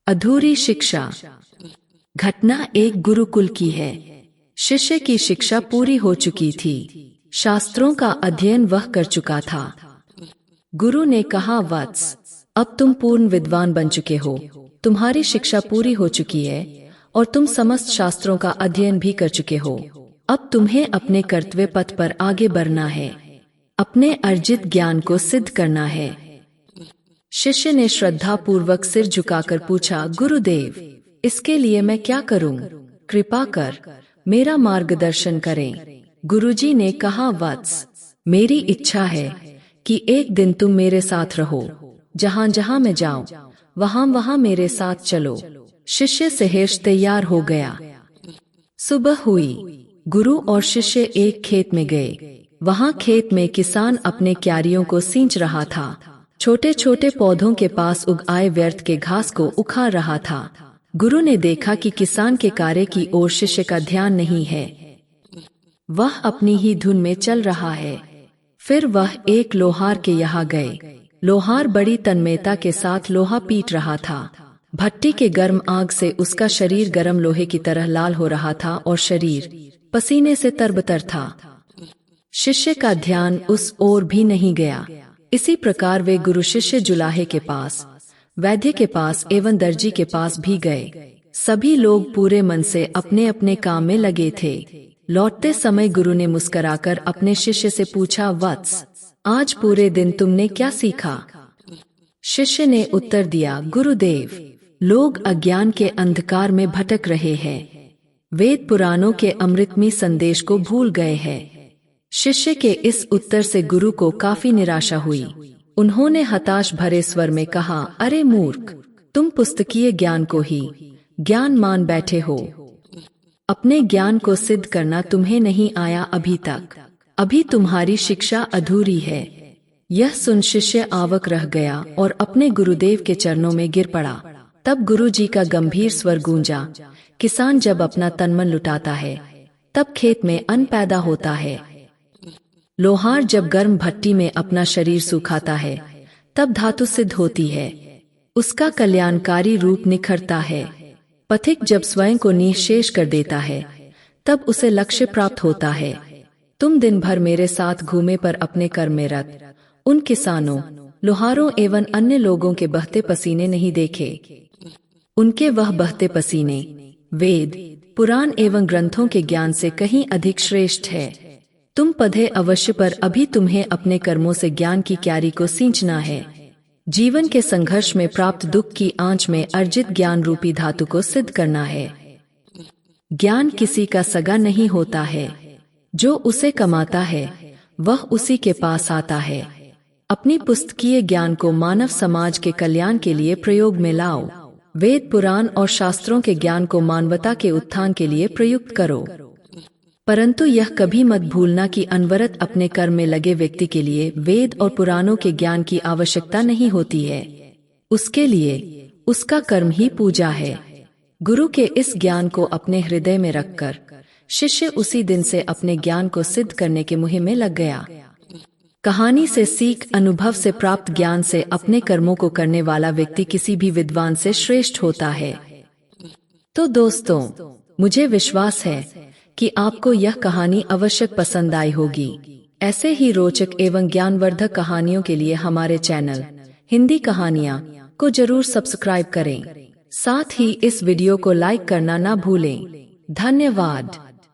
अधूरी शिक्षा। घटना एक गुरुकुल की है। शिष्य की शिक्षा पूरी हो चुकी थी। शास्त्रों का अध्ययन वह कर चुका था। गुरु ने कहा, वत्स, अब तुम पूर्ण विद्वान बन चुके हो। तुम्हारी शिक्षा पूरी हो चुकी है और तुम समस्त शास्त्रों का अध्ययन भी कर चुके हो। अब तुम्हें अपने कर्तव्य पथ पर आगे बढ़ना है। अपने अर्जित ज्ञान को सिद्ध करना है। शिष्य ने श्रद्धा पूर्वक सिर झुकाकर पूछा, गुरुदेव, इसके लिए मैं क्या करूं? कृपा कर मेरा मार्गदर्शन करें। गुरुजी ने कहा, वत्स, मेरी इच्छा है कि एक दिन तुम मेरे साथ रहो। जहां जहां मैं जाऊं वहां वहां मेरे साथ चलो। शिष्य सहर्ष तैयार हो गया। सुबह हुई। गुरु और शिष्य एक खेत में गए। वहां खेत में किसान अपने क्यारियों को सींच रहा था। छोटे छोटे पौधों के पास उग आए व्यर्थ के घास को उखाड़ रहा था। गुरु ने देखा कि किसान के कार्य की ओर शिष्य का ध्यान नहीं है। वह अपनी ही धुन में चल रहा है। फिर वह एक लोहार के यहाँ गए। लोहार बड़ी तन्मयता के साथ लोहा पीट रहा था। भट्टी के गर्म आग से उसका शरीर गर्म लोहे की तरह लाल हो रहा था और शरीर पसीने से तरबतर था। शिष्य का ध्यान उस ओर भी नहीं गया। इसी प्रकार वे गुरु शिष्य जुलाहे के पास, वैद्य के पास एवं दर्जी के पास भी गए। सभी लोग पूरे मन से अपने अपने काम में लगे थे। लौटते समय गुरु ने मुस्कुराकर अपने शिष्य से पूछा, वत्स, आज पूरे दिन तुमने क्या सीखा? शिष्य ने उत्तर दिया, गुरुदेव, लोग अज्ञान के अंधकार में भटक रहे हैं। वेद पुराणों के अमृतमय संदेश को भूल गए हैं। शिष्य के इस उत्तर से गुरु को काफी निराशा हुई। उन्होंने हताश भरे स्वर में कहा, अरे मूर्ख, तुम पुस्तकीय ज्ञान को ही ज्ञान मान बैठे हो। अपने ज्ञान को सिद्ध करना तुम्हें नहीं आया अभी तक। अभी तुम्हारी शिक्षा अधूरी है। यह सुन शिष्य आवाक रह गया और अपने गुरुदेव के चरणों में गिर पड़ा। तब गुरु जी का गंभीर स्वर गूंजा, किसान जब अपना तनमन लुटाता है तब खेत में अन्न पैदा होता है। लोहार जब गर्म भट्टी में अपना शरीर सुखाता है तब धातु सिद्ध होती है। उसका कल्याणकारी रूप निखरता है। पथिक जब स्वयं को निःशेष कर देता है तब उसे लक्ष्य प्राप्त होता है। तुम दिन भर मेरे साथ घूमे पर अपने कर्म में रत उन किसानों, लोहारों एवं अन्य लोगों के बहते पसीने नहीं देखे। उनके वह बहते पसीने वेद, पुराण एवं ग्रंथों के ज्ञान से कहीं अधिक श्रेष्ठ है। तुम पढ़े अवश्य, पर अभी तुम्हें अपने कर्मों से ज्ञान की क्यारी को सींचना है। जीवन के संघर्ष में प्राप्त दुख की आंच में अर्जित ज्ञान रूपी धातु को सिद्ध करना है। ज्ञान किसी का सगा नहीं होता है। जो उसे कमाता है वह उसी के पास आता है। अपनी पुस्तकीय ज्ञान को मानव समाज के कल्याण के लिए प्रयोग में लाओ। वेद, पुराण और शास्त्रों के ज्ञान को मानवता के उत्थान के लिए प्रयुक्त करो। परंतु यह कभी मत भूलना कि अनवरत अपने कर्म में लगे व्यक्ति के लिए वेद और पुराणों के ज्ञान की आवश्यकता नहीं होती है। उसके लिए उसका कर्म ही पूजा है। गुरु के इस ज्ञान को अपने हृदय में रखकर शिष्य उसी दिन से अपने ज्ञान को सिद्ध करने के मुहिम में लग गया। कहानी से सीख, अनुभव से प्राप्त ज्ञान से अपने कर्मों को करने वाला व्यक्ति किसी भी विद्वान से श्रेष्ठ होता है। तो दोस्तों, मुझे विश्वास है कि आपको यह कहानी अवश्य पसंद आई होगी। ऐसे ही रोचक एवं ज्ञानवर्धक कहानियों के लिए हमारे चैनल हिंदी कहानियाँ को जरूर सब्सक्राइब करें। साथ ही इस वीडियो को लाइक करना ना भूलें। धन्यवाद।